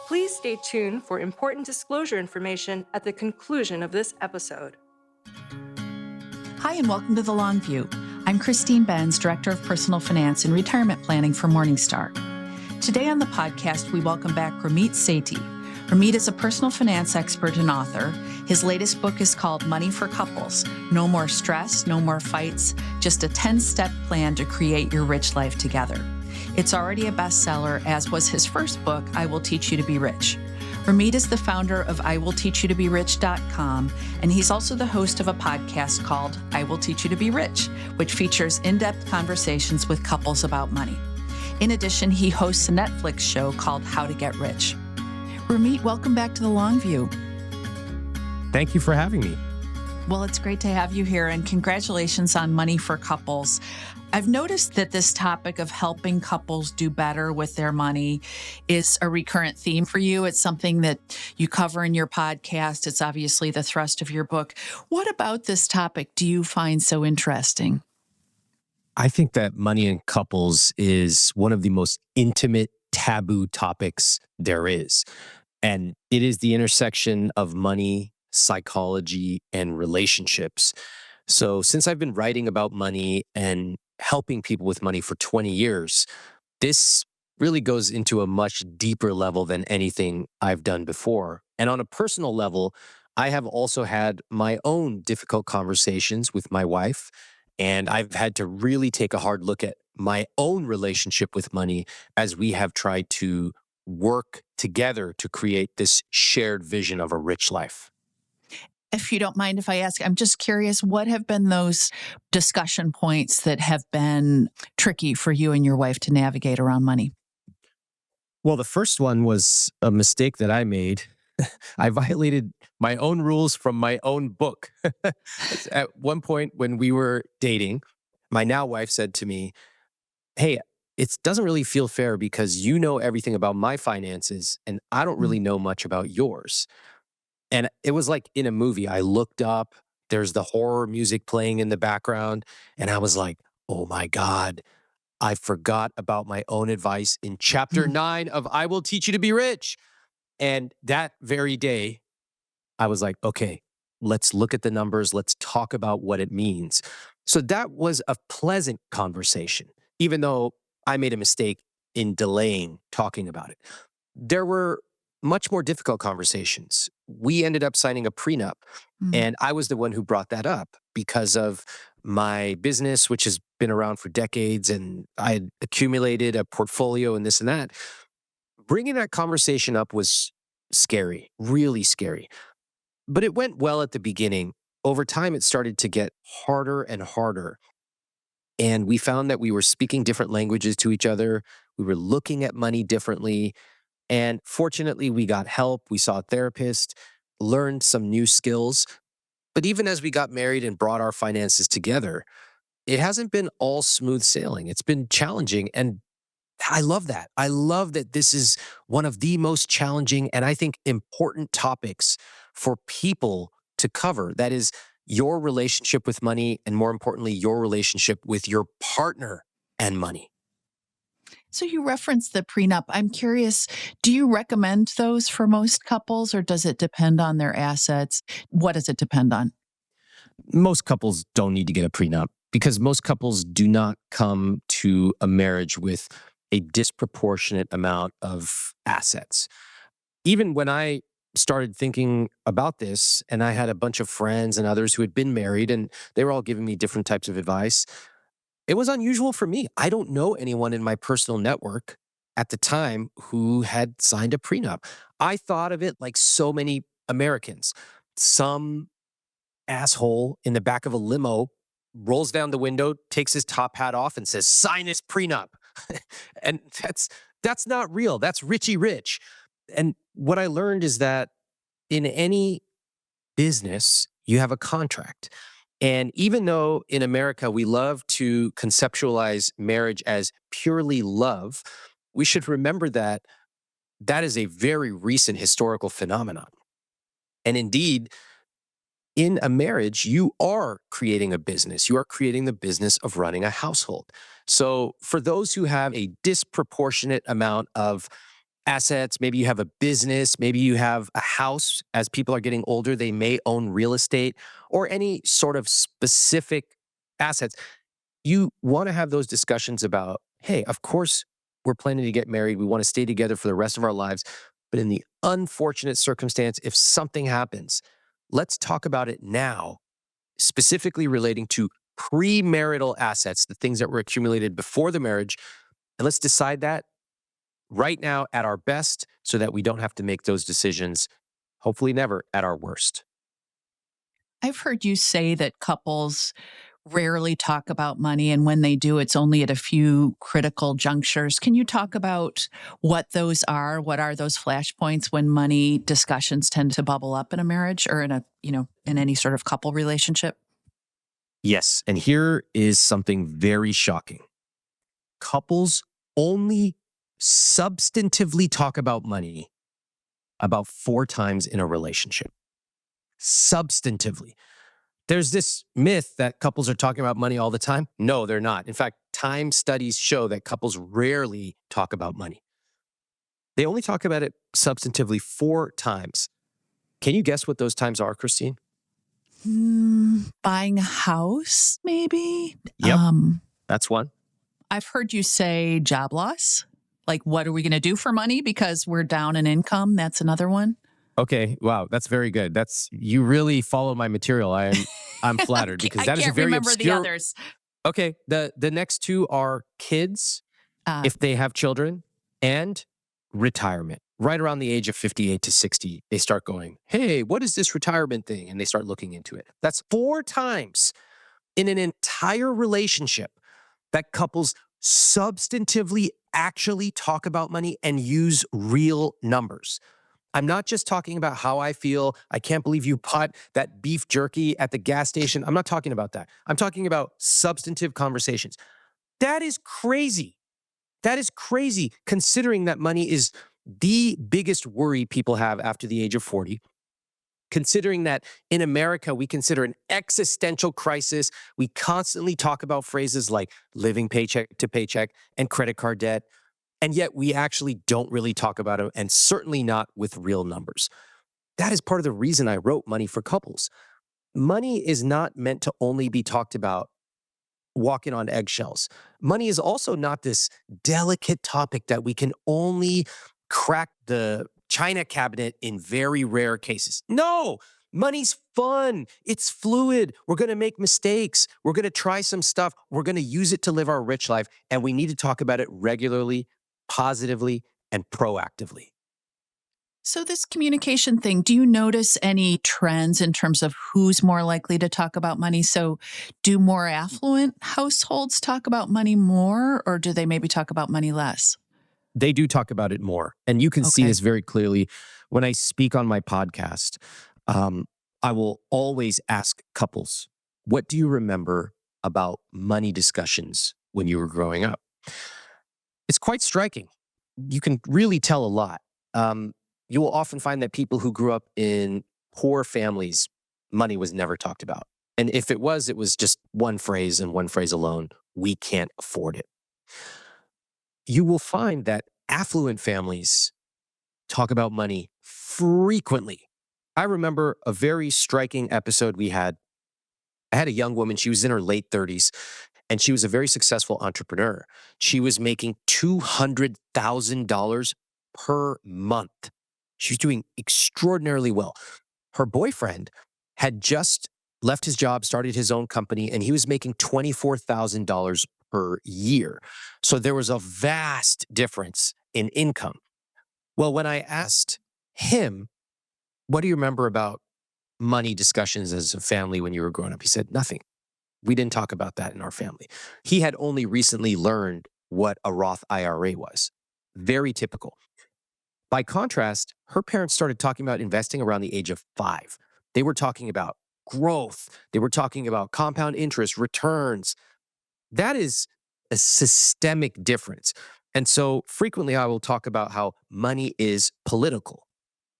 Please stay tuned for important disclosure information at the conclusion of this episode. Hi, and welcome to The Long View. I'm Christine Benz, Director of Personal Finance and Retirement Planning for Morningstar. Today on the podcast, we welcome back Ramit Sethi. Ramit is a personal finance expert and author. His latest book is called Money for Couples. No more stress, no more fights, just a 10-step plan to create your rich life together. It's already a bestseller, as was his first book, I Will Teach You to Be Rich. Ramit is the founder of IWillTeachYouToBeRich.com, and he's also the host of a podcast called I Will Teach You to Be Rich, which features in-depth conversations with couples about money. In addition, he hosts a Netflix show called How to Get Rich. Ramit, welcome back to The Long View. Thank you for having me. Well, it's great to have you here, and congratulations on Money for Couples. I've noticed that this topic of helping couples do better with their money is a recurrent theme for you. It's something that you cover in your podcast. It's obviously the thrust of your book. What about this topic do you find so interesting? I think that money in couples is one of the most intimate, taboo topics there is. And it is the intersection of money, psychology, and relationships. So since I've been writing about money and helping people with money for 20 years, this really goes into a much deeper level than anything I've done before. And on a personal level, I have also had my own difficult conversations with my wife, and I've had to really take a hard look at my own relationship with money as we have tried to work together to create this shared vision of a rich life. If you don't mind if I ask, I'm just curious, what have been those discussion points that have been tricky for you and your wife to navigate around money? Well, the first one was a mistake that I made. I violated my own rules from my own book. At one point when we were dating, my now wife said to me, "Hey, it doesn't really feel fair because you know everything about my finances and I don't really know much about yours." And it was like in a movie. I looked up, there's the horror music playing in the background, and I was like, oh my God, I forgot about my own advice in chapter 9 of I Will Teach You to Be Rich. And that very day, I was like, okay, let's look at the numbers. Let's talk about what it means. So that was a pleasant conversation, even though I made a mistake in delaying talking about it. There were much more difficult conversations. We ended up signing a prenup, and I was the one who brought that up because of my business, which has been around for decades, and I had accumulated a portfolio and this and that. Bringing that conversation up was scary, really scary. But it went well at the beginning. Over time, it started to get harder and harder. And we found that we were speaking different languages to each other. We were looking at money differently. And fortunately, we got help. We saw a therapist, learned some new skills. But even as we got married and brought our finances together, it hasn't been all smooth sailing. It's been challenging. And I love that. I love that this is one of the most challenging and I think important topics for people to cover. That is your relationship with money, and more importantly, your relationship with your partner and money. So you referenced the prenup. I'm curious, do you recommend those for most couples, or does it depend on their assets? What does it depend on? Most couples don't need to get a prenup because most couples do not come to a marriage with a disproportionate amount of assets. Even when I started thinking about this, and I had a bunch of friends and others who had been married, and they were all giving me different types of advice, it was unusual for me. I don't know anyone in my personal network at the time who had signed a prenup. I thought of it like so many Americans. Some asshole in the back of a limo rolls down the window, takes his top hat off, and says, "Sign this prenup." And that's not real. That's Richie Rich. And what I learned is that in any business, you have a contract. And even though in America we love to conceptualize marriage as purely love, we should remember that that is a very recent historical phenomenon. And indeed, in a marriage, you are creating a business. You are creating the business of running a household. So for those who have a disproportionate amount of assets. Maybe you have a business. Maybe you have a house. As people are getting older, they may own real estate or any sort of specific assets. You want to have those discussions about, hey, of course, we're planning to get married. We want to stay together for the rest of our lives. But in the unfortunate circumstance, if something happens, let's talk about it now, specifically relating to premarital assets, the things that were accumulated before the marriage. And let's decide that right now at our best so that we don't have to make those decisions, hopefully never at our worst. I've heard you say that couples rarely talk about money, and when they do, it's only at a few critical junctures. Can you talk about what those are? What are those flashpoints when money discussions tend to bubble up in a marriage or in in any sort of couple relationship? Yes. And here is something very shocking. Couples only substantively talk about money about 4 times in a relationship. Substantively. There's this myth that couples are talking about money all the time. No, they're not. In fact, time studies show that couples rarely talk about money. They only talk about it substantively 4 times. Can you guess what those times are, Christine? Buying a house, maybe? Yep. That's one. I've heard you say job loss. Like, what are we going to do for money because we're down in income? That's another one. Okay. Wow. That's very good. You really follow my material. I'm flattered because that is a very remember obscure. the others. Okay. The next 2 are kids, if they have children, and retirement. Right around the age of 58 to 60, they start going, hey, what is this retirement thing? And they start looking into it. That's 4 times in an entire relationship that couples substantively actually talk about money and use real numbers. I'm not just talking about how I feel. I can't believe you bought that beef jerky at the gas station. I'm not talking about that. I'm talking about substantive conversations. That is crazy. That is crazy considering that money is the biggest worry people have after the age of 40. Considering that in America, we consider an existential crisis. We constantly talk about phrases like living paycheck to paycheck and credit card debt. And yet we actually don't really talk about it, and certainly not with real numbers. That is part of the reason I wrote Money for Couples. Money is not meant to only be talked about walking on eggshells. Money is also not this delicate topic that we can only crack the china cabinet in very rare cases. No, money's fun. It's fluid. We're going to make mistakes. We're going to try some stuff. We're going to use it to live our rich life. And we need to talk about it regularly, positively, and proactively. So this communication thing, do you notice any trends in terms of who's more likely to talk about money? So do more affluent households talk about money more, or do they maybe talk about money less? They do talk about it more. And you can see Okay. this very clearly when I speak on my podcast. I will always ask couples, what do you remember about money discussions when you were growing up? It's quite striking. You can really tell a lot. You will often find that people who grew up in poor families, money was never talked about. And if it was just one phrase and one phrase alone: we can't afford it. You will find that affluent families talk about money frequently. I remember a very striking episode we had. I had a young woman, she was in her late 30s, and she was a very successful entrepreneur. She was making $200,000 per month. She was doing extraordinarily well. Her boyfriend had just left his job, started his own company, and he was making $24,000 per year. So there was a vast difference in income. Well, when I asked him, what do you remember about money discussions as a family when you were growing up? He said, nothing. We didn't talk about that in our family. He had only recently learned what a Roth IRA was. Very typical. By contrast, her parents started talking about investing around the age of 5. They were talking about growth. They were talking about compound interest, returns. That is a systemic difference. And so frequently I will talk about how money is political.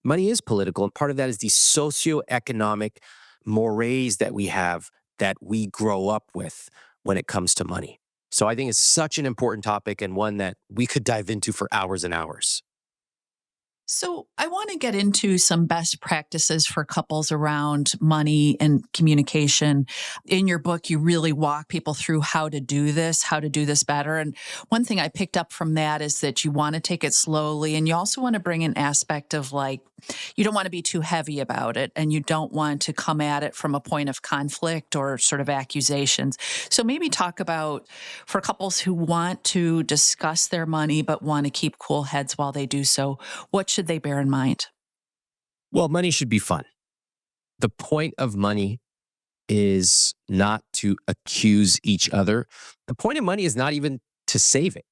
Money is political, and part of that is the socioeconomic mores that we have, that we grow up with when it comes to money. So I think it's such an important topic, and one that we could dive into for hours and hours. So, I want to get into some best practices for couples around money and communication. In your book, you really walk people through how to do this better. And one thing I picked up from that is that you want to take it slowly. And you also want to bring an aspect of like, you don't want to be too heavy about it. And you don't want to come at it from a point of conflict or sort of accusations. So, maybe talk about for couples who want to discuss their money but want to keep cool heads while they do so, what should they bear in mind? Well, money should be fun. The point of money is not to accuse each other. The point of money is not even to save it.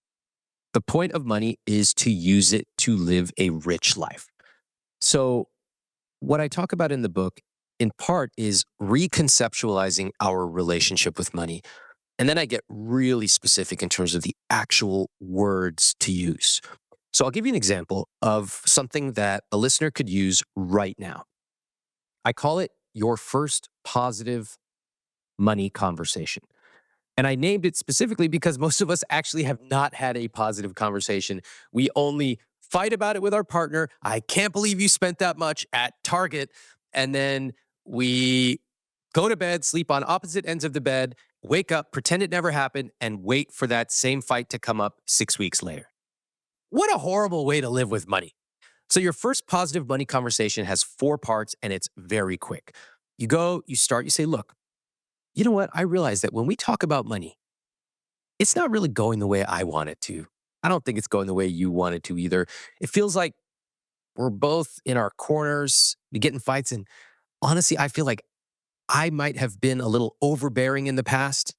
The point of money is to use it to live a rich life. So, what I talk about in the book, in part, is reconceptualizing our relationship with money. And then I get really specific in terms of the actual words to use. So, I'll give you an example of something that a listener could use right now. I call it your first positive money conversation. And I named it specifically because most of us actually have not had a positive conversation. We only fight about it with our partner. I can't believe you spent that much at Target. And then we go to bed, sleep on opposite ends of the bed, wake up, pretend it never happened, and wait for that same fight to come up 6 weeks later. What a horrible way to live with money. So, your first positive money conversation has 4 parts and it's very quick. You go, you start, you say, look, you know what? I realize that when we talk about money, it's not really going the way I want it to. I don't think it's going the way you want it to either. It feels like we're both in our corners, we get in fights. And honestly, I feel like I might have been a little overbearing in the past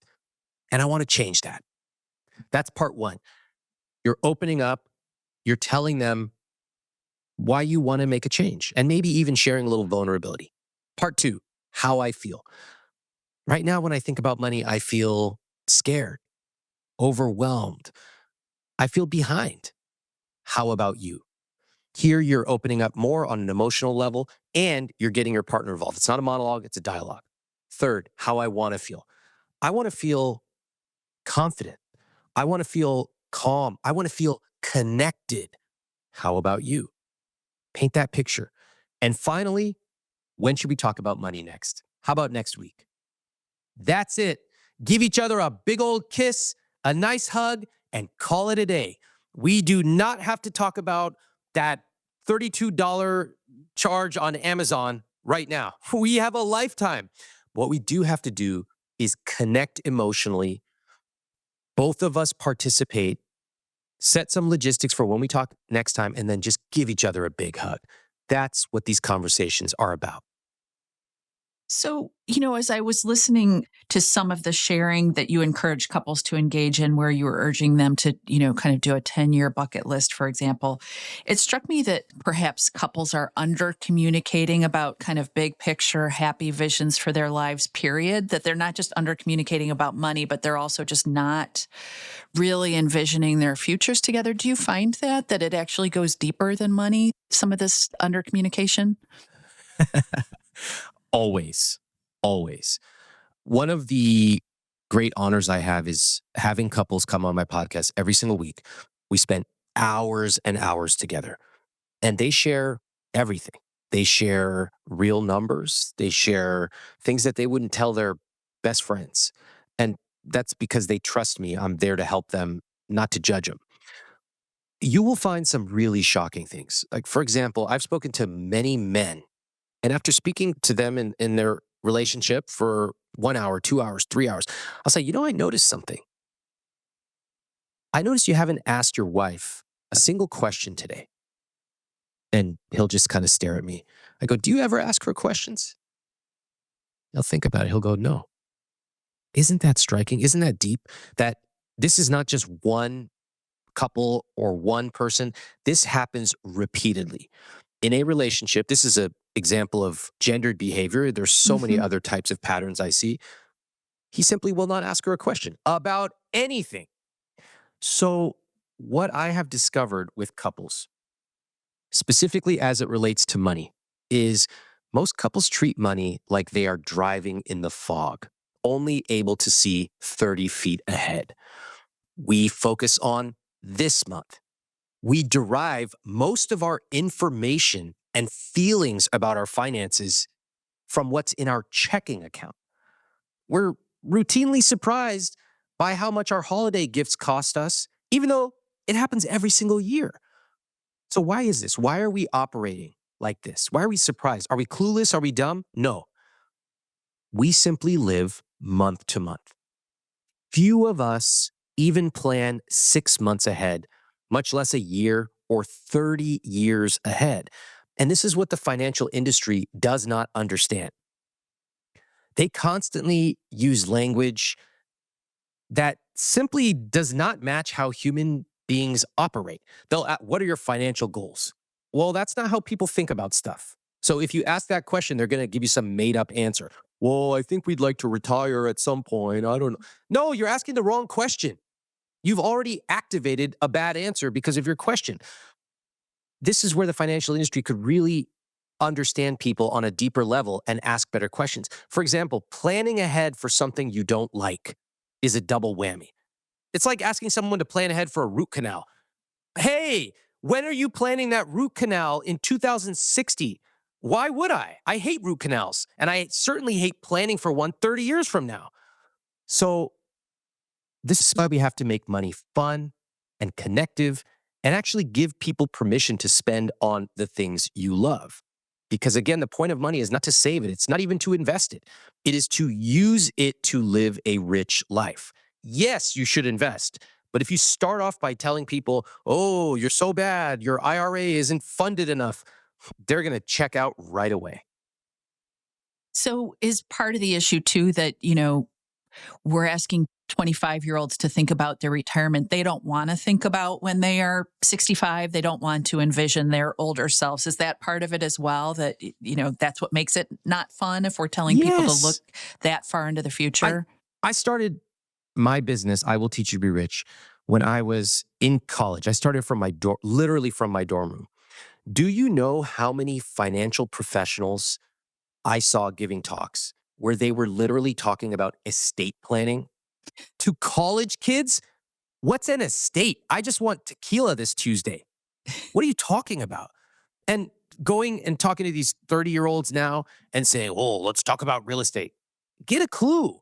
and I want to change that. That's part one. You're opening up, you're telling them why you want to make a change and maybe even sharing a little vulnerability. Part two, how I feel. Right now, when I think about money, I feel scared, overwhelmed. I feel behind. How about you? Here, you're opening up more on an emotional level and you're getting your partner involved. It's not a monologue, it's a dialogue. Third, how I want to feel. I want to feel confident. I want to feel calm. I want to feel connected. How about you? Paint that picture. And finally, when should we talk about money next? How about next week? That's it. Give each other a big old kiss, a nice hug, and call it a day. We do not have to talk about that $32 charge on Amazon right now. We have a lifetime. What we do have to do is connect emotionally. Both of us participate, set some logistics for when we talk next time, and then just give each other a big hug. That's what these conversations are about. So, as I was listening to some of the sharing that you encourage couples to engage in, where you were urging them to, kind of do a 10-year bucket list, for example, it struck me that perhaps couples are under communicating about kind of big picture, happy visions for their lives, period. That they're not just under communicating about money, but they're also just not really envisioning their futures together. Do you find that it actually goes deeper than money, some of this under communication? Always, always. One of the great honors I have is having couples come on my podcast every single week. We spend hours and hours together and they share everything. They share real numbers. They share things that they wouldn't tell their best friends. And that's because they trust me. I'm there to help them, not to judge them. You will find some really shocking things. Like, for example, I've spoken to many men, and after speaking to them in their relationship for 1 hour, 2 hours, 3 hours, I'll say, I noticed something. I noticed you haven't asked your wife a single question today. And he'll just kind of stare at me. I go, do you ever ask her questions? He'll think about it. He'll go, no. Isn't that striking? Isn't that deep? That this is not just one couple or one person. This happens repeatedly. In a relationship, this is an example of gendered behavior. There's so many other types of patterns I see. He simply will not ask her a question about anything. So, what I have discovered with couples, specifically as it relates to money, is most couples treat money like they are driving in the fog, only able to see 30 feet ahead. We focus on this month. We derive most of our information and feelings about our finances from what's in our checking account. We're routinely surprised by how much our holiday gifts cost us, even though it happens every single year. So, why is this? Why are we operating like this? Why are we surprised? Are we clueless? Are we dumb? No. We simply live month to month. Few of us even plan 6 months ahead, much less a year or 30 years ahead. And this is what the financial industry does not understand. They constantly use language that simply does not match how human beings operate. They'll ask, what are your financial goals? Well, that's not how people think about stuff. So if you ask that question, they're going to give you some made up answer. Well, I think we'd like to retire at some point. I don't know. No, you're asking the wrong question. You've already activated a bad answer because of your question. This is where the financial industry could really understand people on a deeper level and ask better questions. For example, planning ahead for something you don't like is a double whammy. It's like asking someone to plan ahead for a root canal. Hey, when are you planning that root canal in 2060? Why would I? I hate root canals, and I certainly hate planning for one 30 years from now. So this is why we have to make money fun and connective and actually give people permission to spend on the things you love. Because again, the point of money is not to save it. It's not even to invest it. It is to use it to live a rich life. Yes, you should invest. But if you start off by telling people, oh, you're so bad, your IRA isn't funded enough, they're going to check out right away. So is part of the issue too that, we're asking 25-year-olds to think about their retirement. They don't want to think about when they are 65. They don't want to envision their older selves. Is that part of it as well? That, that's what makes it not fun if we're telling people to look Yes. that far into the future? I started my business, I Will Teach You to Be Rich, when I was in college. I started from literally from my dorm room. Do you know how many financial professionals I saw giving talks where they were literally talking about estate planning to college kids? What's an estate? I just want tequila this Tuesday. What are you talking about? And going and talking to these 30-year-olds now and saying, oh, let's talk about real estate. Get a clue.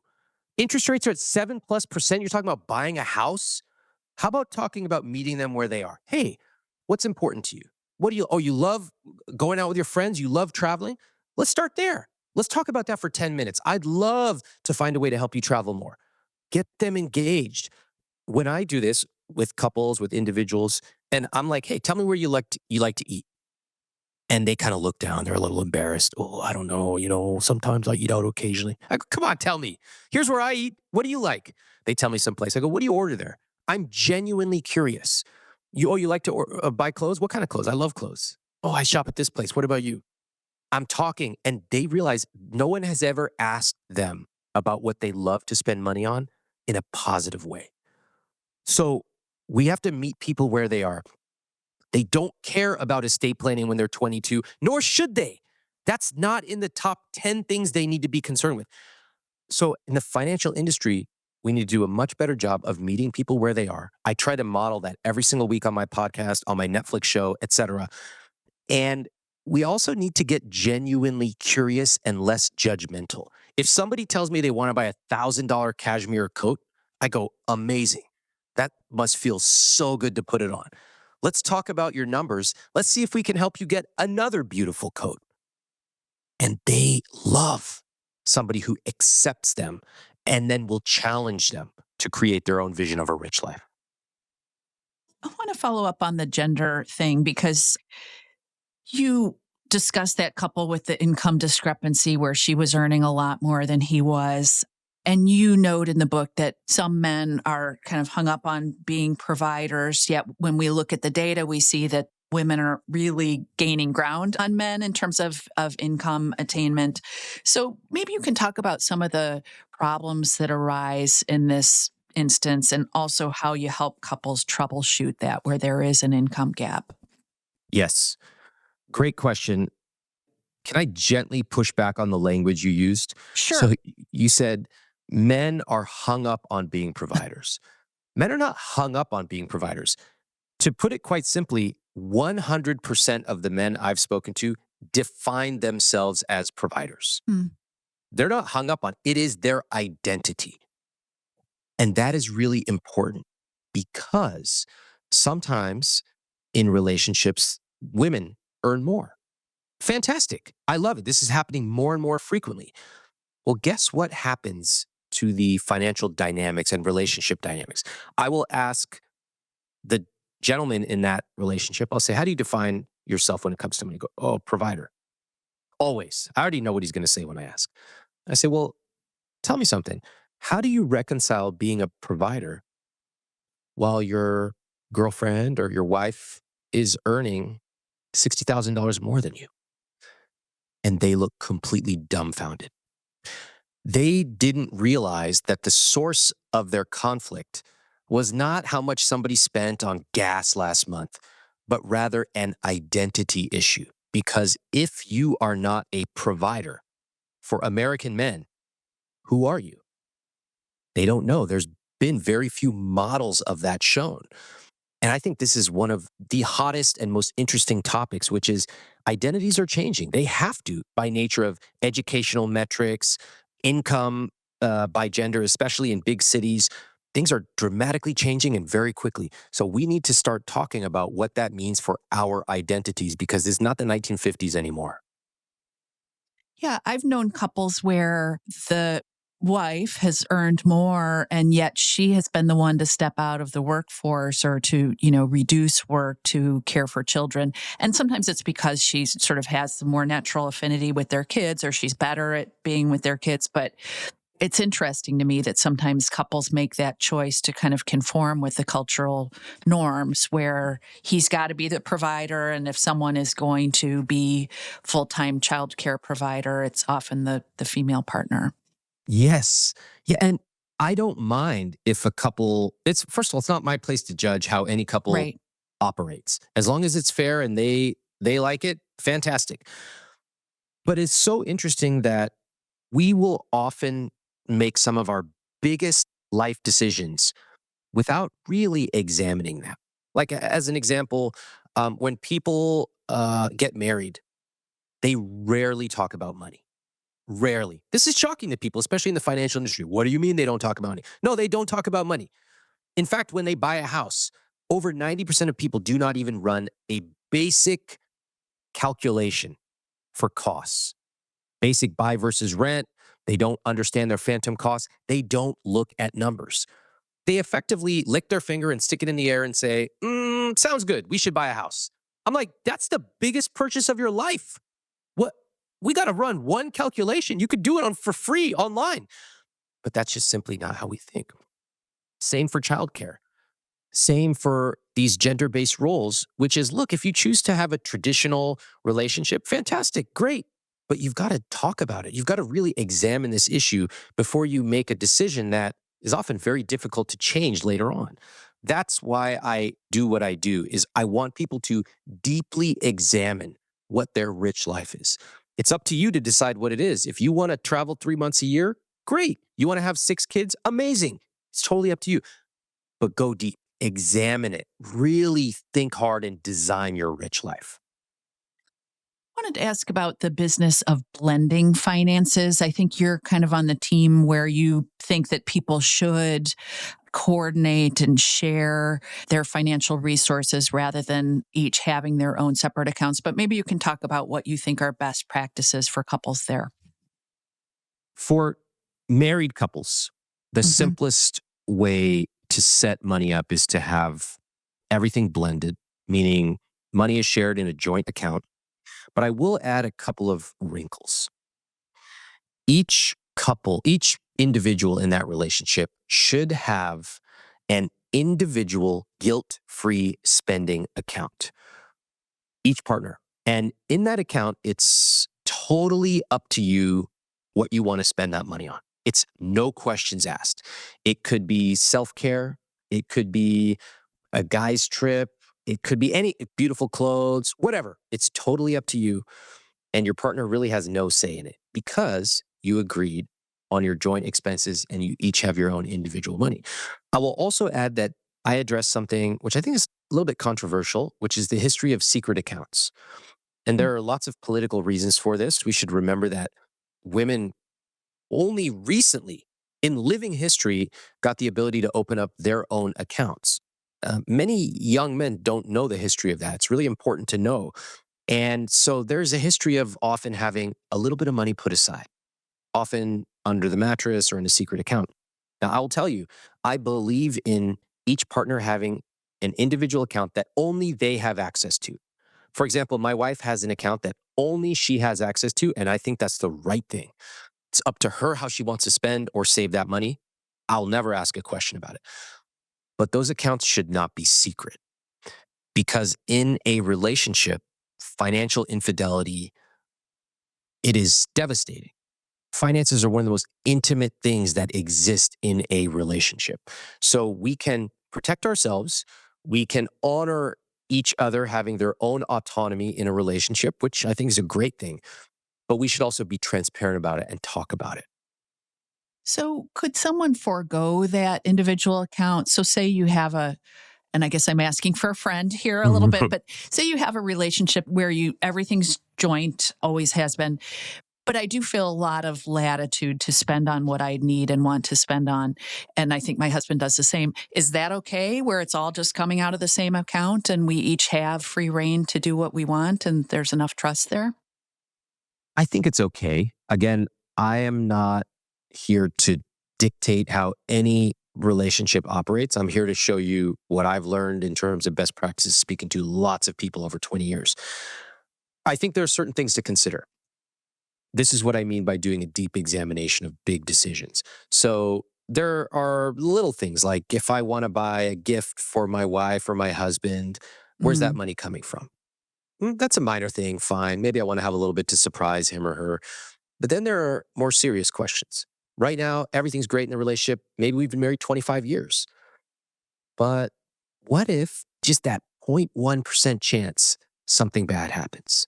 Interest rates are at 7+%. You're talking about buying a house. How about talking about meeting them where they are? Hey, what's important to you? You love going out with your friends? You love traveling? Let's start there. Let's talk about that for 10 minutes. I'd love to find a way to help you travel more. Get them engaged. When I do this with couples, with individuals, and I'm like, hey, tell me where you like to eat. And they kind of look down. They're a little embarrassed. Oh, I don't know. Sometimes I eat out occasionally. I go, come on, tell me. Here's where I eat. What do you like? They tell me someplace. I go, what do you order there? I'm genuinely curious. You like to buy clothes? What kind of clothes? I love clothes. Oh, I shop at this place. What about you? I'm talking, and they realize no one has ever asked them about what they love to spend money on in a positive way. So we have to meet people where they are. They don't care about estate planning when they're 22, nor should they. That's not in the top 10 things they need to be concerned with. So in the financial industry, we need to do a much better job of meeting people where they are. I try to model that every single week on my podcast, on my Netflix show, etc. And we also need to get genuinely curious and less judgmental. If somebody tells me they want to buy $1,000 cashmere coat, I go, amazing. That must feel so good to put it on. Let's talk about your numbers. Let's see if we can help you get another beautiful coat. And they love somebody who accepts them and then will challenge them to create their own vision of a rich life. I want to follow up on the gender thing because you discussed that couple with the income discrepancy where she was earning a lot more than he was. And you note in the book that some men are kind of hung up on being providers. Yet when we look at the data, we see that women are really gaining ground on men in terms of income attainment. So maybe you can talk about some of the problems that arise in this instance and also how you help couples troubleshoot that where there is an income gap. Yes. Great question. Can I gently push back on the language you used? Sure. So you said men are hung up on being providers. Men are not hung up on being providers. To put it quite simply, 100% of the men I've spoken to define themselves as providers. Hmm. They're not hung up on it is their identity. And that is really important because sometimes in relationships, women earn more. Fantastic. I love it. This is happening more and more frequently. Well, guess what happens to the financial dynamics and relationship dynamics? I will ask the gentleman in that relationship, I'll say, how do you define yourself when it comes to money? Go, oh, provider. Always. I already know what he's going to say when I ask. I say, well, tell me something. How do you reconcile being a provider while your girlfriend or your wife is earning $60,000 more than you? And they look completely dumbfounded. They didn't realize that the source of their conflict was not how much somebody spent on gas last month, but rather an identity issue. Because if you are not a provider for American men, who are you? They don't know. There's been very few models of that shown. And I think this is one of the hottest and most interesting topics, which is identities are changing. They have to by nature of educational metrics, income by gender, especially in big cities. Things are dramatically changing and very quickly. So we need to start talking about what that means for our identities because it's not the 1950s anymore. Yeah, I've known couples where the wife has earned more and yet she has been the one to step out of the workforce or to, reduce work to care for children. And sometimes it's because she sort of has the more natural affinity with their kids or she's better at being with their kids. But it's interesting to me that sometimes couples make that choice to kind of conform with the cultural norms where he's got to be the provider. And if someone is going to be full-time childcare provider, it's often the female partner. Yes. Yeah. And I don't mind if a couple, it's first of all, it's not my place to judge how any couple Right. operates. As long as it's fair and they like it, fantastic. But it's so interesting that we will often make some of our biggest life decisions without really examining them. Like as an example, when people get married, they rarely talk about money. Rarely. This is shocking to people, especially in the financial industry. What do you mean they don't talk about money? No, they don't talk about money. In fact, when they buy a house, over 90% of people do not even run a basic calculation for costs. Basic buy versus rent. They don't understand their phantom costs. They don't look at numbers. They effectively lick their finger and stick it in the air and say, sounds good. We should buy a house. I'm like, that's the biggest purchase of your life. What? We got to run one calculation. You could do it for free online. But that's just simply not how we think. Same for childcare. Same for these gender-based roles, which is, look, if you choose to have a traditional relationship, fantastic, great. But you've got to talk about it. You've got to really examine this issue before you make a decision that is often very difficult to change later on. That's why I do what I do, is I want people to deeply examine what their rich life is. It's up to you to decide what it is. If you want to travel 3 months a year, great. You want to have 6 kids? Amazing. It's totally up to you. But go deep, examine it, really think hard and design your rich life. I wanted to ask about the business of blending finances. I think you're kind of on the team where you think that people should coordinate and share their financial resources rather than each having their own separate accounts. But maybe you can talk about what you think are best practices for couples there. For married couples, the Mhm. simplest way to set money up is to have everything blended, meaning money is shared in a joint account. But I will add a couple of wrinkles. Each couple, each individual in that relationship should have an individual guilt-free spending account, each partner. And in that account, it's totally up to you what you want to spend that money on. It's no questions asked. It could be self-care. It could be a guy's trip. It could be any beautiful clothes, whatever. It's totally up to you. And your partner really has no say in it because you agreed on your joint expenses and you each have your own individual money. I will also add that I address something which I think is a little bit controversial, which is the history of secret accounts. And Mm. there are lots of political reasons for this. We should remember that women only recently in living history got the ability to open up their own accounts. Many young men don't know the history of that. It's really important to know. And so there's a history of often having a little bit of money put aside, often under the mattress or in a secret account. Now, I will tell you, I believe in each partner having an individual account that only they have access to. For example, my wife has an account that only she has access to, and I think that's the right thing. It's up to her how she wants to spend or save that money. I'll never ask a question about it. But those accounts should not be secret because in a relationship, financial infidelity, it is devastating. Finances are one of the most intimate things that exist in a relationship. So we can protect ourselves, we can honor each other having their own autonomy in a relationship, which I think is a great thing. But we should also be transparent about it and talk about it. So, could someone forego that individual account? So, say you have and I guess I'm asking for a friend here a little bit, but say you have a relationship where everything's joint, always has been, but I do feel a lot of latitude to spend on what I need and want to spend on. And I think my husband does the same. Is that okay where it's all just coming out of the same account and we each have free reign to do what we want and there's enough trust there? I think it's okay. Again, I am not here to dictate how any relationship operates. I'm here to show you what I've learned in terms of best practices, speaking to lots of people over 20 years. I think there are certain things to consider. This is what I mean by doing a deep examination of big decisions. So there are little things like if I want to buy a gift for my wife or my husband, where's that Mm. money coming from? That's a minor thing, fine. Maybe I want to have a little bit to surprise him or her. But then there are more serious questions. Right now, everything's great in the relationship. Maybe we've been married 25 years. But what if just that 0.1% chance something bad happens?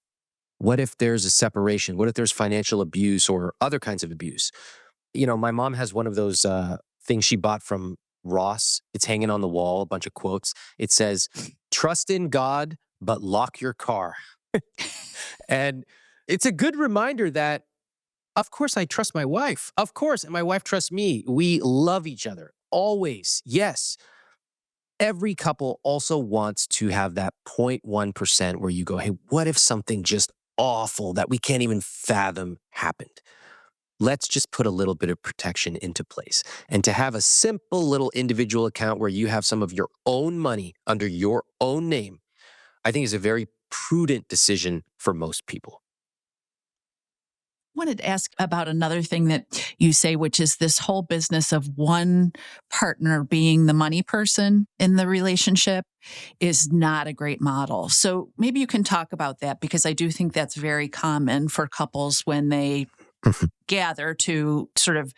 What if there's a separation? What if there's financial abuse or other kinds of abuse? My mom has one of those things she bought from Ross. It's hanging on the wall, a bunch of quotes. It says, trust in God, but lock your car. And it's a good reminder that, of course, I trust my wife. Of course. And my wife trusts me. We love each other always. Yes. Every couple also wants to have that 0.1% where you go, hey, what if something just awful that we can't even fathom happened? Let's just put a little bit of protection into place. And to have a simple little individual account where you have some of your own money under your own name, I think is a very prudent decision for most people. Wanted to ask about another thing that you say, which is this whole business of one partner being the money person in the relationship is not a great model. So maybe you can talk about that because I do think that's very common for couples when they gather to sort of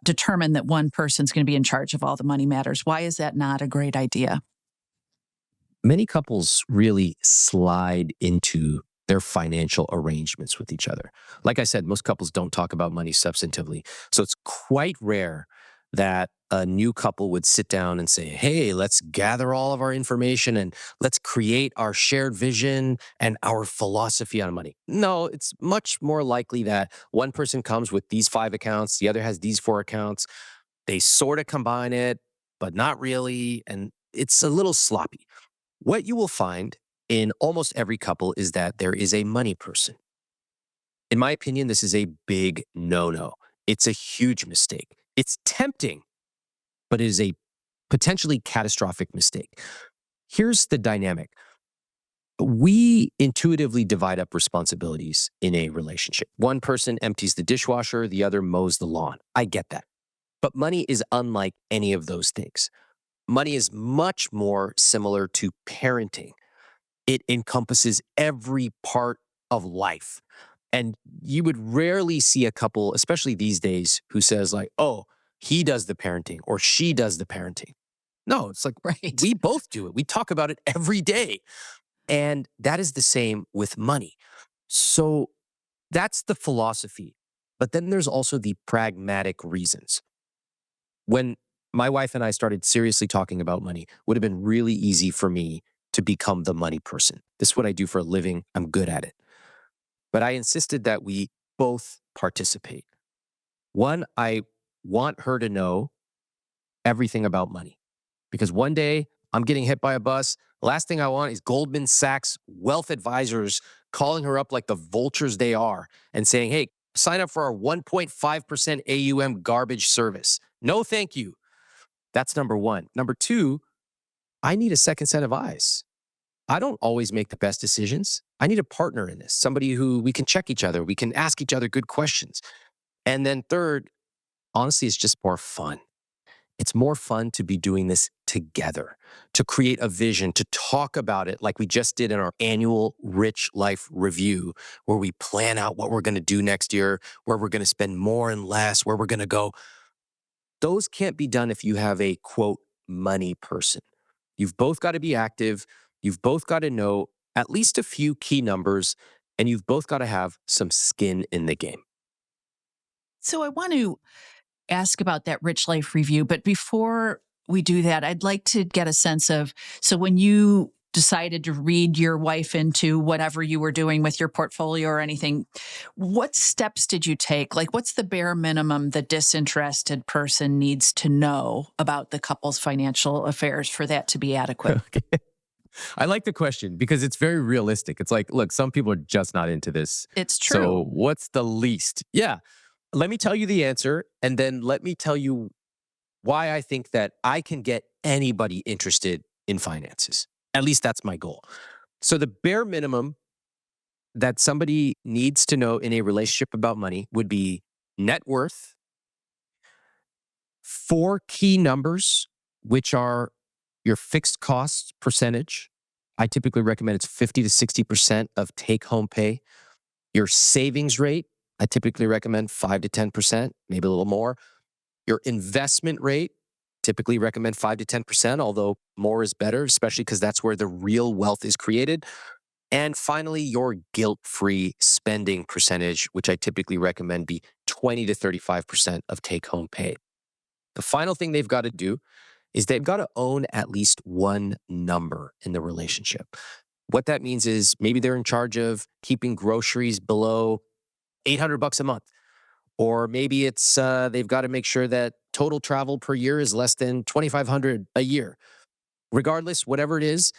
determine that one person's going to be in charge of all the money matters. Why is that not a great idea? Many couples really slide into their financial arrangements with each other. Like I said, most couples don't talk about money substantively. So it's quite rare that a new couple would sit down and say, hey, let's gather all of our information and let's create our shared vision and our philosophy on money. No, it's much more likely that one person comes with these 5 accounts, the other has these 4 accounts. They sort of combine it, but not really. And it's a little sloppy. What you will find in almost every couple is that there is a money person. In my opinion, this is a big no-no. It's a huge mistake. It's tempting, but it is a potentially catastrophic mistake. Here's the dynamic. We intuitively divide up responsibilities in a relationship. One person empties the dishwasher, the other mows the lawn. I get that. But money is unlike any of those things. Money is much more similar to parenting. It encompasses every part of life. And you would rarely see a couple, especially these days, who says like, oh, he does the parenting or she does the parenting. No, it's like Right. we both do it. We talk about it every day. And that is the same with money. So that's the philosophy. But then there's also the pragmatic reasons. When my wife and I started seriously talking about money, would have been really easy for me to become the money person. This is what I do for a living. I'm good at it. But I insisted that we both participate. One, I want her to know everything about money because one day I'm getting hit by a bus. Last thing I want is Goldman Sachs wealth advisors calling her up like the vultures they are and saying, hey, sign up for our 1.5% AUM garbage service. No, thank you. That's number one. Number two, I need a second set of eyes. I don't always make the best decisions. I need a partner in this, somebody who we can check each other. We can ask each other good questions. And then third, honestly, it's just more fun. It's more fun to be doing this together, to create a vision, to talk about it like we just did in our annual Rich Life Review, where we plan out what we're going to do next year, where we're going to spend more and less, where we're going to go. Those can't be done if you have a quote money person. You've both got to be active. You've both got to know at least a few key numbers, and you've both got to have some skin in the game. So I want to ask about that Rich Life Review, but before we do that, I'd like to get a sense of, so when you decided to read your wife into whatever you were doing with your portfolio or anything, what steps did you take? Like, what's the bare minimum the disinterested person needs to know about the couple's financial affairs for that to be adequate? Okay. I like the question because it's very realistic. It's like, look, some people are just not into this. It's true. So what's the least? Yeah. Let me tell you the answer, and then let me tell you why I think that I can get anybody interested in finances. At least that's my goal. So the bare minimum that somebody needs to know in a relationship about money would be net worth, 4 key numbers, which are your fixed costs percentage. I typically recommend it's 50 to 60% of take home pay. Your savings rate, I typically recommend 5 to 10%, maybe a little more. Your investment rate, typically recommend 5 to 10%, although more is better, especially because that's where the real wealth is created. And finally, your guilt-free spending percentage, which I typically recommend be 20 to 35% of take-home pay. The final thing they've got to do is they've got to own at least one number in the relationship. What that means is maybe they're in charge of keeping groceries below $800 a month. Or maybe it's they've got to make sure that total travel per year is less than $2,500 a year. Regardless, whatever it is,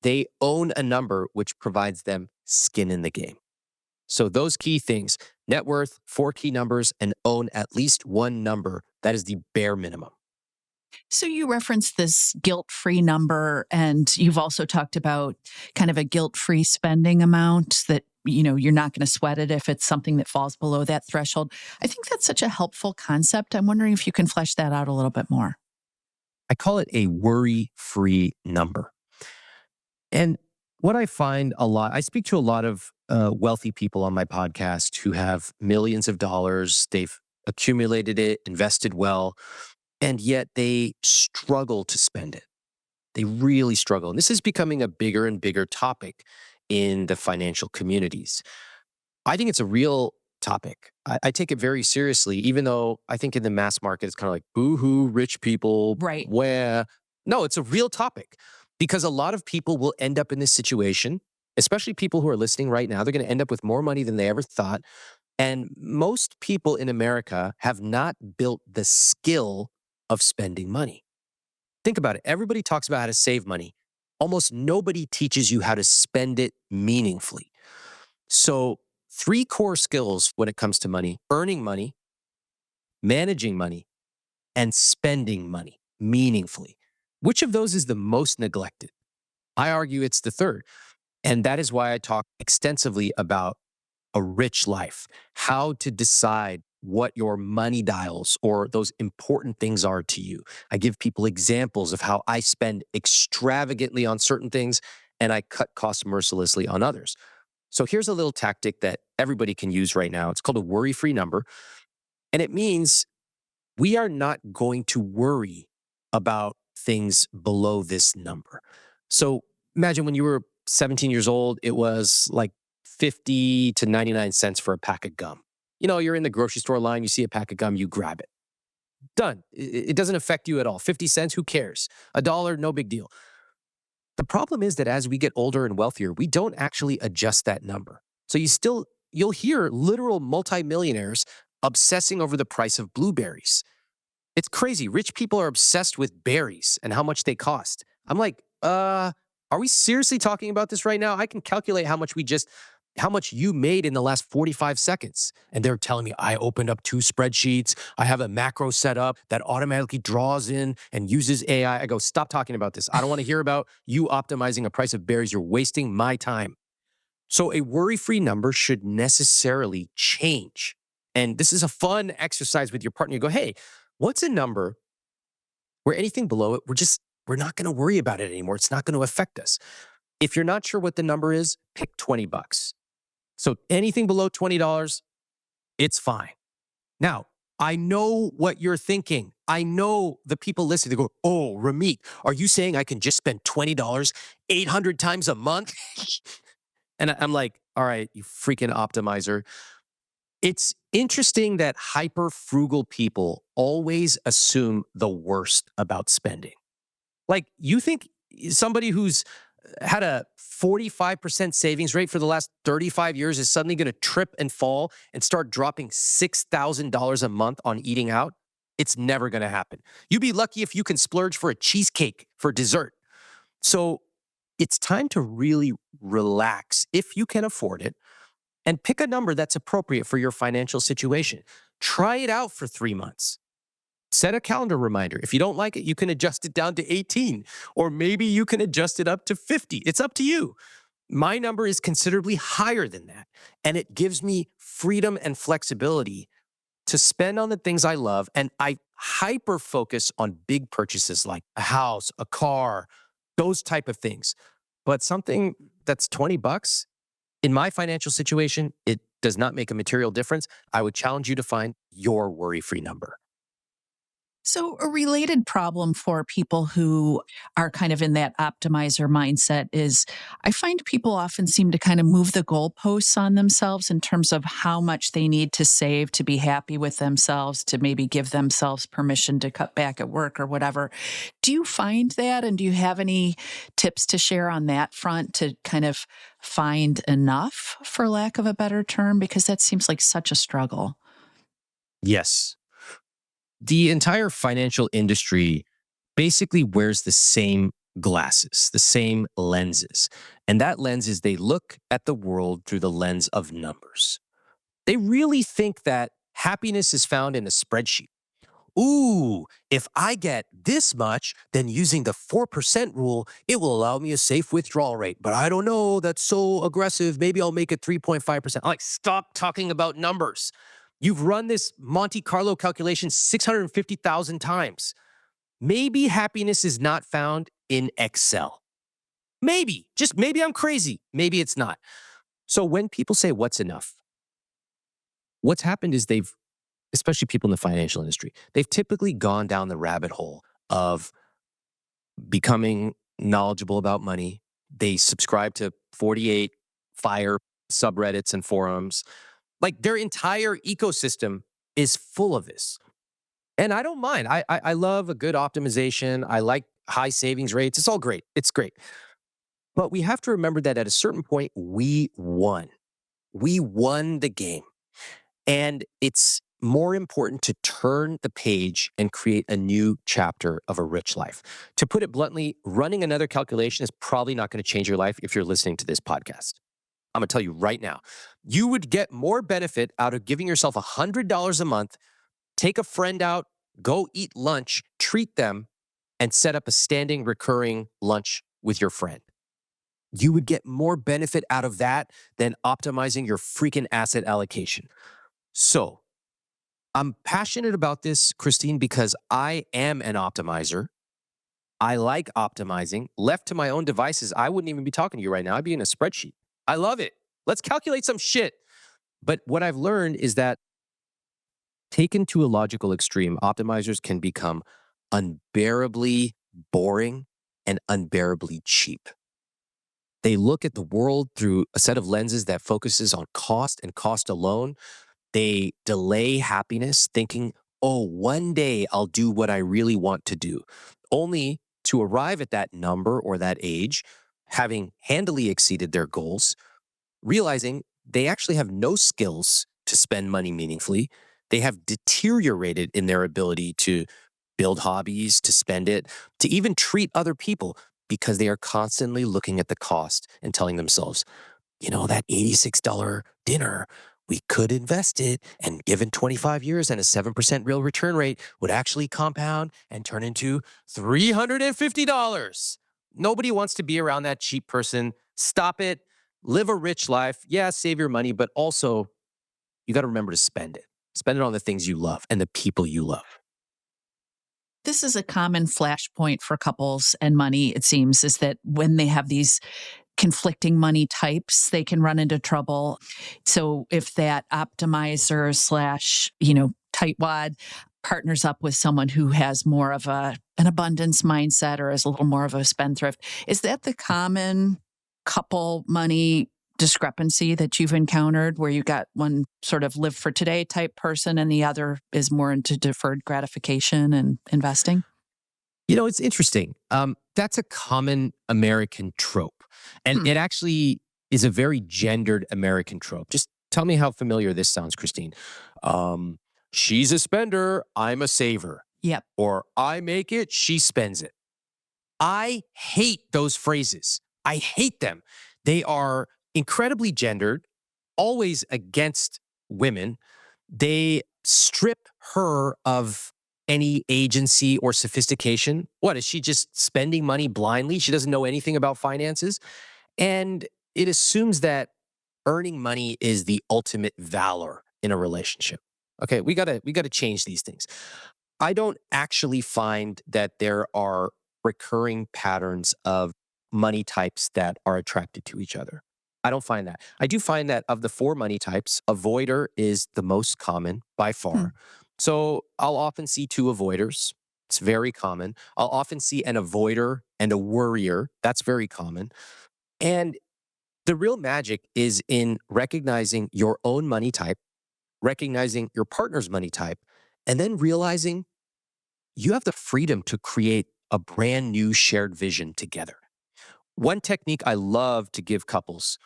they own a number which provides them skin in the game. So those key things, net worth, 4 key numbers, and own at least one number, that is the bare minimum. So you referenced this guilt-free number, and you've also talked about kind of a guilt-free spending amount that, you know, you're not going to sweat it if it's something that falls below that threshold. I think that's such a helpful concept. I'm wondering if you can flesh that out a little bit more. I call it a worry-free number. And what I find a lot, I speak to a lot of wealthy people on my podcast who have millions of dollars. They've accumulated it, invested well, and yet they struggle to spend it. They really struggle. And this is becoming a bigger and bigger topic in the financial communities. I think it's a real topic. I take it very seriously, even though I think in the mass market, it's kind of like, boo-hoo, rich people. Right. Where? No, it's a real topic because a lot of people will end up in this situation, especially people who are listening right now. They're going to end up with more money than they ever thought. And most people in America have not built the skill of spending money. Think about it. Everybody talks about how to save money. Almost nobody teaches you how to spend it meaningfully. So 3 core skills when it comes to money: earning money, managing money, and spending money meaningfully. Which of those is the most neglected? I argue it's the third. And that is why I talk extensively about a rich life, how to decide what your money dials or those important things are to you. I give people examples of how I spend extravagantly on certain things and I cut costs mercilessly on others. So here's a little tactic that everybody can use right now. It's called a worry-free number. And it means we are not going to worry about things below this number. So imagine when you were 17 years old, it was like 50 to 99 cents for a pack of gum. You know, you're in the grocery store line, you see a pack of gum, you grab it. Done. It doesn't affect you at all. 50 cents, who cares? $1, no big deal. The problem is that as we get older and wealthier, we don't actually adjust that number. So you'll hear literal multimillionaires obsessing over the price of blueberries. It's crazy. Rich people are obsessed with berries and how much they cost. I'm like, are we seriously talking about this right now? I can calculate how much you made in the last 45 seconds. And they're telling me I opened up 2 spreadsheets. I have a macro set up that automatically draws in and uses AI. I go, stop talking about this. I don't want to hear about you optimizing a price of berries. You're wasting my time. So a worry-free number should necessarily change. And this is a fun exercise with your partner. You go, hey, what's a number where anything below it, we're not going to worry about it anymore. It's not going to affect us. If you're not sure what the number is, pick $20. So anything below $20, it's fine. Now, I know what you're thinking. I know the people listening, they go, oh, Ramit, are you saying I can just spend $20 800 times a month? And I'm like, all right, you freaking optimizer. It's interesting that hyper frugal people always assume the worst about spending. Like, you think somebody who's had a 45% savings rate for the last 35 years is suddenly going to trip and fall and start dropping $6,000 a month on eating out? It's never going to happen. You'd be lucky if you can splurge for a cheesecake for dessert. So it's time to really relax if you can afford it and pick a number that's appropriate for your financial situation. Try it out for 3 months. Set a calendar reminder. If you don't like it, you can adjust it down to 18, or maybe you can adjust it up to 50. It's up to you. My number is considerably higher than that, and it gives me freedom and flexibility to spend on the things I love, and I hyper focus on big purchases like a house, a car, those type of things. But something that's $20, in my financial situation, it does not make a material difference. I would challenge you to find your worry-free number. So, a related problem for people who are kind of in that optimizer mindset is I find people often seem to kind of move the goalposts on themselves in terms of how much they need to save to be happy with themselves, to maybe give themselves permission to cut back at work or whatever. Do you find that? And do you have any tips to share on that front to kind of find enough, for lack of a better term? Because that seems like such a struggle. Yes. The entire financial industry basically wears the same glasses, the same lenses. And that lens is they look at the world through the lens of numbers. They really think that happiness is found in a spreadsheet. Ooh, if I get this much, then using the 4% rule, it will allow me a safe withdrawal rate. But I don't know, that's so aggressive. Maybe I'll make it 3.5%. I'm like, stop talking about numbers. You've run this Monte Carlo calculation 650,000 times. Maybe happiness is not found in Excel. Maybe, just maybe I'm crazy. Maybe it's not. So when people say what's enough, what's happened is especially people in the financial industry, they've typically gone down the rabbit hole of becoming knowledgeable about money. They subscribe to 48 FIRE subreddits and forums. Like, their entire ecosystem is full of this. And I don't mind. I love a good optimization. I like high savings rates. It's all great. It's great. But we have to remember that at a certain point, we won. We won the game. And it's more important to turn the page and create a new chapter of a rich life. To put it bluntly, running another calculation is probably not going to change your life if you're listening to this podcast. I'm going to tell you right now, you would get more benefit out of giving yourself $100 a month, take a friend out, go eat lunch, treat them, and set up a standing recurring lunch with your friend. You would get more benefit out of that than optimizing your freaking asset allocation. So I'm passionate about this, Christine, because I am an optimizer. I like optimizing. Left to my own devices, I wouldn't even be talking to you right now. I'd be in a spreadsheet. I love it. Let's calculate some shit. But what I've learned is that taken to a logical extreme, optimizers can become unbearably boring and unbearably cheap. They look at the world through a set of lenses that focuses on cost and cost alone. They delay happiness, thinking oh, one day I'll do what I really want to do, only to arrive at that number or that age, having handily exceeded their goals, realizing they actually have no skills to spend money meaningfully. They have deteriorated in their ability to build hobbies, to spend it, to even treat other people because they are constantly looking at the cost and telling themselves, that $86 dinner, we could invest it and given 25 years and a 7% real return rate would actually compound and turn into $350. Nobody wants to be around that cheap person. Stop it. Live a rich life. Yeah, save your money, but also you got to remember to spend it. Spend it on the things you love and the people you love. This is a common flashpoint for couples and money, it seems, is that when they have these conflicting money types, they can run into trouble. So if that optimizer slash, tightwad partners up with someone who has more of an abundance mindset or is a little more of a spendthrift, is that the common couple money discrepancy that you've encountered where you got one sort of live for today type person and the other is more into deferred gratification and investing? It's interesting. That's a common American trope. And Hmm. it actually is a very gendered American trope. Just tell me how familiar this sounds, Christine. Um, she's a spender, I'm a saver. Yep. Or I make it, she spends it. I hate those phrases. I hate them. They are incredibly gendered, always against women. They strip her of any agency or sophistication. What, is she just spending money blindly? She doesn't know anything about finances. And it assumes that earning money is the ultimate valor in a relationship. Okay, we gotta change these things. I don't actually find that there are recurring patterns of money types that are attracted to each other. I don't find that. I do find that of the four money types, avoider is the most common by Hmm. far. So I'll often see two avoiders. It's very common. I'll often see an avoider and a worrier. That's very common. And the real magic is in recognizing your own money type, recognizing your partner's money type, and then realizing you have the freedom to create a brand new shared vision together. One technique I love to give couples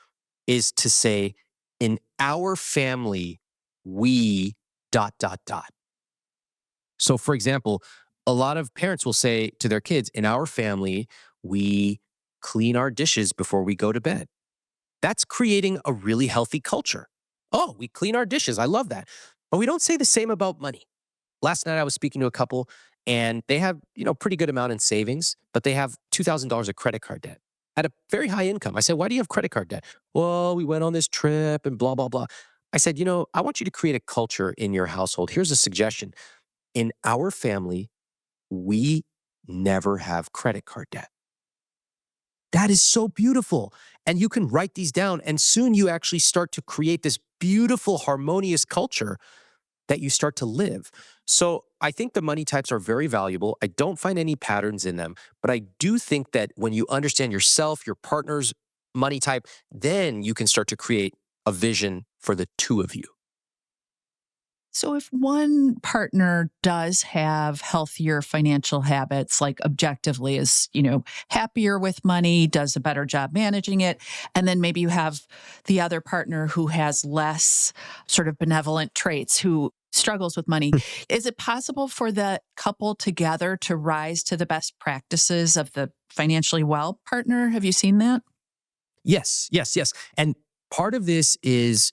is to say, in our family, we dot, dot, dot. So, for example, a lot of parents will say to their kids, in our family, we clean our dishes before we go to bed. That's creating a really healthy culture. Oh, we clean our dishes. I love that. But we don't say the same about money. Last night I was speaking to a couple and they have, pretty good amount in savings, but they have $2,000 of credit card debt at a very high income. I said, "Why do you have credit card debt?" "Well, we went on this trip and blah blah blah." I said, "I want you to create a culture in your household. Here's a suggestion. In our family, we never have credit card debt." That is so beautiful. And you can write these down and soon you actually start to create this beautiful harmonious culture that you start to live. So I think the money types are very valuable. I don't find any patterns in them, but I do think that when you understand yourself, your partner's money type, then you can start to create a vision for the two of you. So, if one partner does have healthier financial habits, like objectively is, happier with money, does a better job managing it, and then maybe you have the other partner who has less sort of benevolent traits, who struggles with money, is it possible for the couple together to rise to the best practices of the financially well partner? Have you seen that? Yes, yes, yes. And part of this is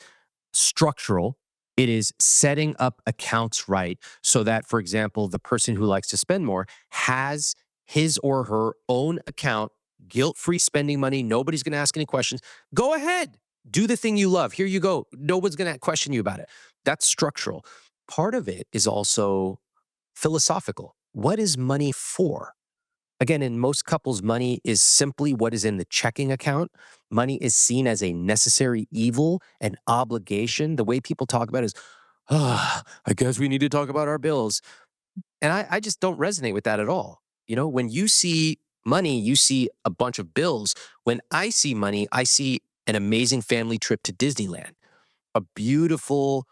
structural. It is setting up accounts right so that, for example, the person who likes to spend more has his or her own account, guilt free spending money. Nobody's going to ask any questions. Go ahead, do the thing you love. Here you go. No one's going to question you about it. That's structural. Part of it is also philosophical. What is money for? Again, in most couples, money is simply what is in the checking account. Money is seen as a necessary evil, an obligation. The way people talk about it is, I guess we need to talk about our bills. And I just don't resonate with that at all. When you see money, you see a bunch of bills. When I see money, I see an amazing family trip to Disneyland, a beautiful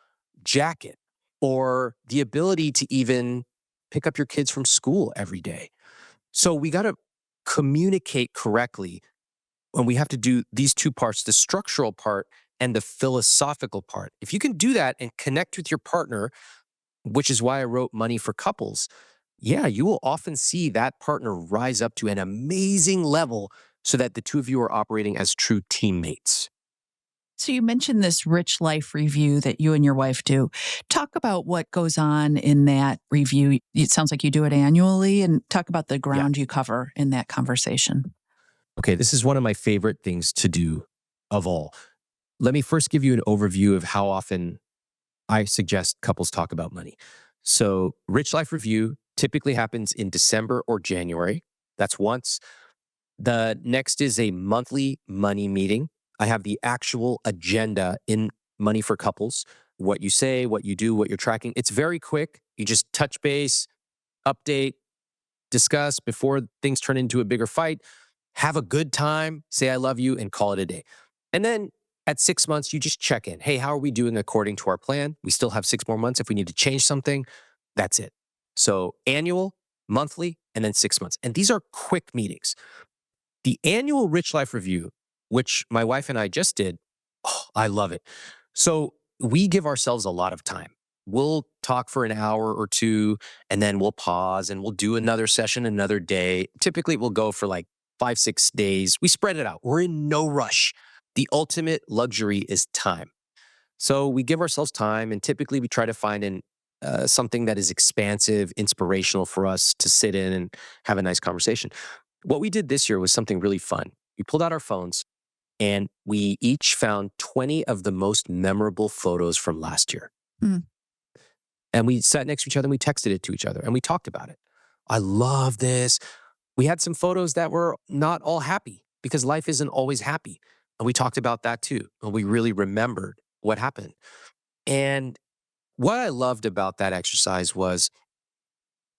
jacket, or the ability to even pick up your kids from school every day. So we got to communicate correctly when we have to do these two parts, the structural part and the philosophical part. If you can do that and connect with your partner, which is why I wrote Money for Couples, yeah, you will often see that partner rise up to an amazing level so that the two of you are operating as true teammates. So you mentioned this rich life review that you and your wife do. Talk about what goes on in that review. It sounds like you do it annually, and talk about the Yeah. ground you cover in that conversation. Okay, this is one of my favorite things to do of all. Let me first give you an overview of how often I suggest couples talk about money. So, Rich Life Review typically happens in December or January. That's once. The next is a monthly money meeting. I have the actual agenda in Money for Couples, what you say, what you do, what you're tracking. It's very quick. You just touch base, update, discuss before things turn into a bigger fight. Have a good time, say I love you, and call it a day. And then at 6 months, you just check in. Hey, how are we doing according to our plan? We still have 6 more months. If we need to change something, that's it. So annual, monthly, and then 6 months. And these are quick meetings. The annual Rich Life Review, which my wife and I just did, oh, I love it. So we give ourselves a lot of time. We'll talk for an hour or two, and then we'll pause and we'll do another session another day. Typically, we'll go for like 5, 6 days. We spread it out. We're in no rush. The ultimate luxury is time. So we give ourselves time, and typically we try to find something that is expansive, inspirational for us to sit in and have a nice conversation. What we did this year was something really fun. We pulled out our phones and we each found 20 of the most memorable photos from last year. Mm. And we sat next to each other and we texted it to each other and we talked about it. I love this. We had some photos that were not all happy because life isn't always happy. And we talked about that too. And we really remembered what happened. And what I loved about that exercise was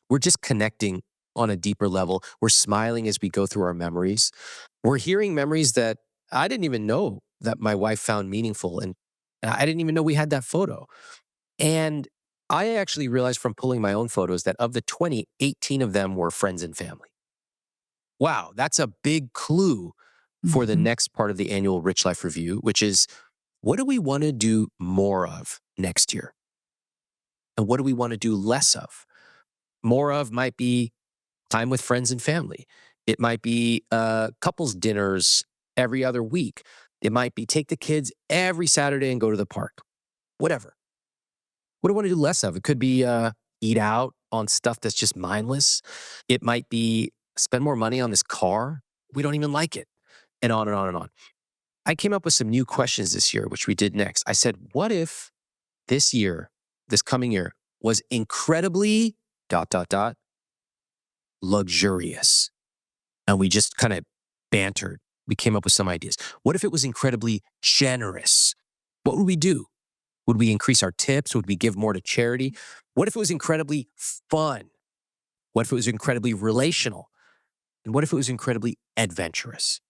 we're just connecting on a deeper level. We're smiling as we go through our memories. We're hearing memories that I didn't even know that my wife found meaningful. And I didn't even know we had that photo. And I actually realized from pulling my own photos that of the 20, 18 of them were friends and family. Wow, that's a big clue for the Mhm. next part of the annual Rich Life Review, which is what do we want to do more of next year? And what do we want to do less of? More of might be time with friends and family. It might be couples dinners every other week. It might be take the kids every Saturday and go to the park. Whatever. What do I want to do less of? It could be eat out on stuff that's just mindless. It might be spend more money on this car. We don't even like it. And on and on and on. I came up with some new questions this year, which we did next. I said, what if this year, this coming year, was incredibly dot, dot, dot, luxurious? And we just kind of bantered. We came up with some ideas. What if it was incredibly generous? What would we do? Would we increase our tips? Would we give more to charity? What if it was incredibly fun? What if it was incredibly relational? And what if it was incredibly adventurous?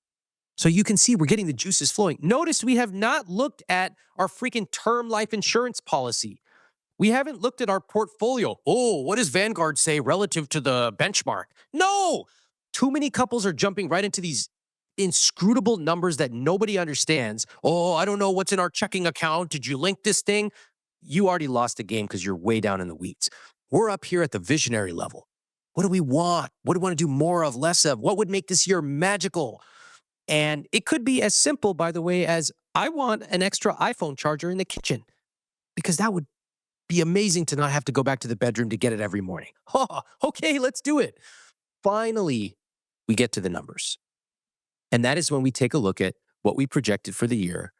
So you can see we're getting the juices flowing. Notice we have not looked at our freaking term life insurance policy. We haven't looked at our portfolio. Oh, what does Vanguard say relative to the benchmark? No, too many couples are jumping right into these inscrutable numbers that nobody understands. Oh, I don't know what's in our checking account. Did you link this thing? You already lost the game because you're way down in the weeds. We're up here at the visionary level. What do we want? What do we want to do more of, less of? What would make this year magical? And it could be as simple, by the way, as I want an extra iPhone charger in the kitchen because that would be amazing to not have to go back to the bedroom to get it every morning. Oh, okay, let's do it. Finally, we get to the numbers. And that is when we take a look at what we projected for the year.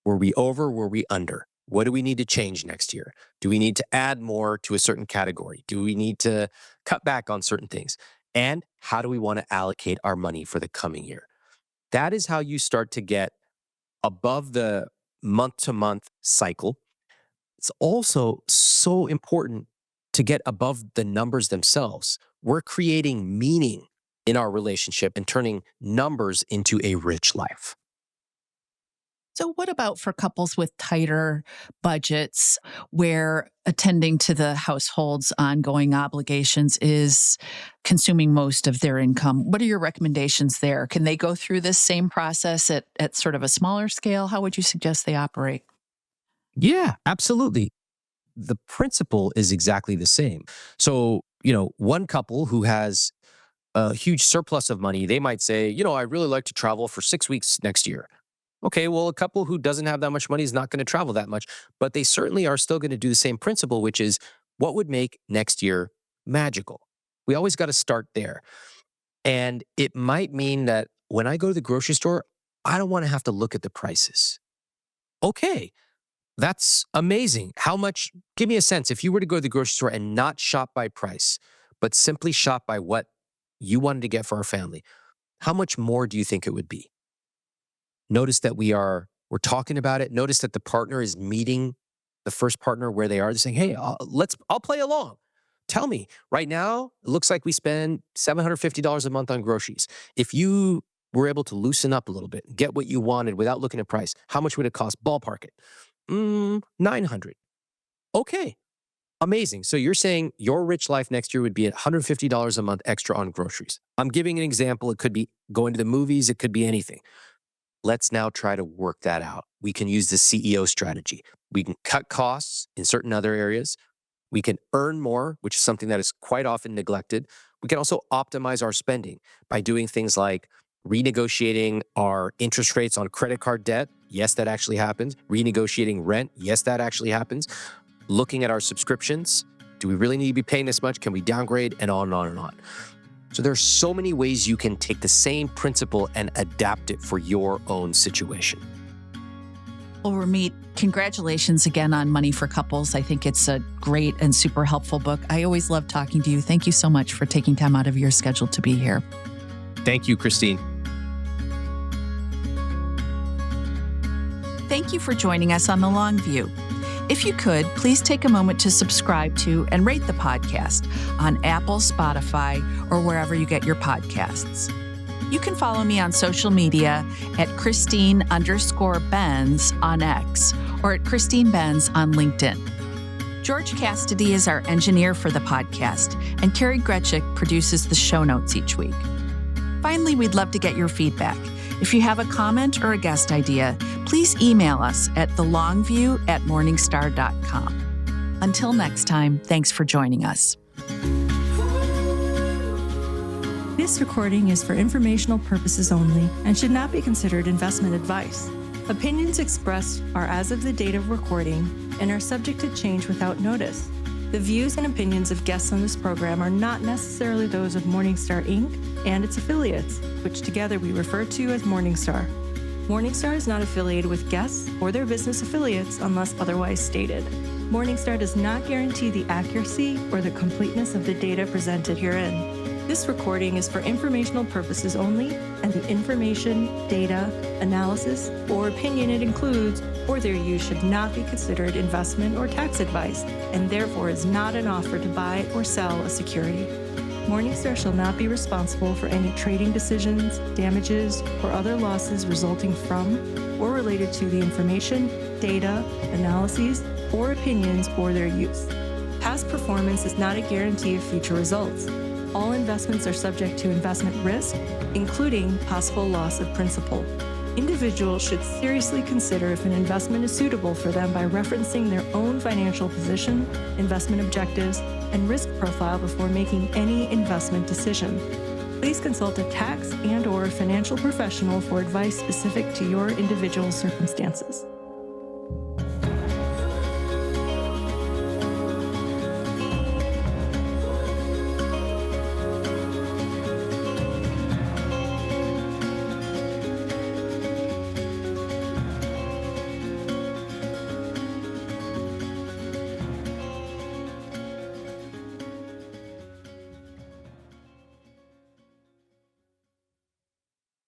Were we over? Were we under? What do we need to change next year? Do we need to add more to a certain category? Do we need to cut back on certain things? And how do we want to allocate our money for the coming year? That is how you start to get above the month to month cycle. It's also so important to get above the numbers themselves. We're creating meaning in our relationship and turning numbers into a rich life. So, what about for couples with tighter budgets where attending to the household's ongoing obligations is consuming most of their income? What are your recommendations there? Can they go through this same process at sort of a smaller scale? How would you suggest they operate? Yeah, absolutely. The principle is exactly the same. So, one couple who has a huge surplus of money, they might say, I really like to travel for 6 weeks next year. Okay, well, a couple who doesn't have that much money is not going to travel that much, but they certainly are still going to do the same principle, which is what would make next year magical? We always got to start there. And it might mean that when I go to the grocery store, I don't want to have to look at the prices. Okay, that's amazing. How much? Give me a sense. If you were to go to the grocery store and not shop by price, but simply shop by what you wanted to get for our family, how much more do you think it would be? Notice that we're talking about it. Notice that the partner is meeting the first partner where they are. They're saying, "Hey, I'll play along. Tell me right now. It looks like we spend $750 a month on groceries. If you were able to loosen up a little bit, get what you wanted without looking at price, how much would it cost? Ballpark it. 900. Okay, amazing. So you're saying your rich life next year would be at $150 a month extra on groceries. I'm giving an example. It could be going to the movies. It could be anything. Let's now try to work that out. We can use the CEO strategy. We can cut costs in certain other areas. We can earn more, which is something that is quite often neglected. We can also optimize our spending by doing things like renegotiating our interest rates on credit card debt. Yes, that actually happens. Renegotiating rent. Yes, that actually happens. Looking at our subscriptions. Do we really need to be paying this much? Can we downgrade? And on and on and on. So there are so many ways you can take the same principle and adapt it for your own situation. Well, Ramit, congratulations again on Money for Couples. I think it's a great and super helpful book. I always love talking to you. Thank you so much for taking time out of your schedule to be here. Thank you, Christine. Thank you for joining us on The Long View. If you could, please take a moment to subscribe to and rate the podcast on Apple, Spotify, or wherever you get your podcasts. You can follow me on social media at Christine_Benz on X or at Christine Benz on LinkedIn. George Cassidy is our engineer for the podcast, and Carrie Gretchick produces the show notes each week. Finally, we'd love to get your feedback. If you have a comment or a guest idea, please email us at thelongview@morningstar.com. Until next time, thanks for joining us. This recording is for informational purposes only and should not be considered investment advice. Opinions expressed are as of the date of recording and are subject to change without notice. The views and opinions of guests on this program are not necessarily those of Morningstar, Inc. and its affiliates, which together we refer to as Morningstar. Morningstar is not affiliated with guests or their business affiliates unless otherwise stated. Morningstar does not guarantee the accuracy or the completeness of the data presented herein. This recording is for informational purposes only, and the information, data, analysis, or opinion it includes or their use should not be considered investment or tax advice, and therefore is not an offer to buy or sell a security. Morningstar shall not be responsible for any trading decisions, damages, or other losses resulting from or related to the information, data, analyses, or opinions or their use. Past performance is not a guarantee of future results. All investments are subject to investment risk, including possible loss of principal. Individuals should seriously consider if an investment is suitable for them by referencing their own financial position, investment objectives, and risk profile before making any investment decision. Please consult a tax and/or financial professional for advice specific to your individual circumstances.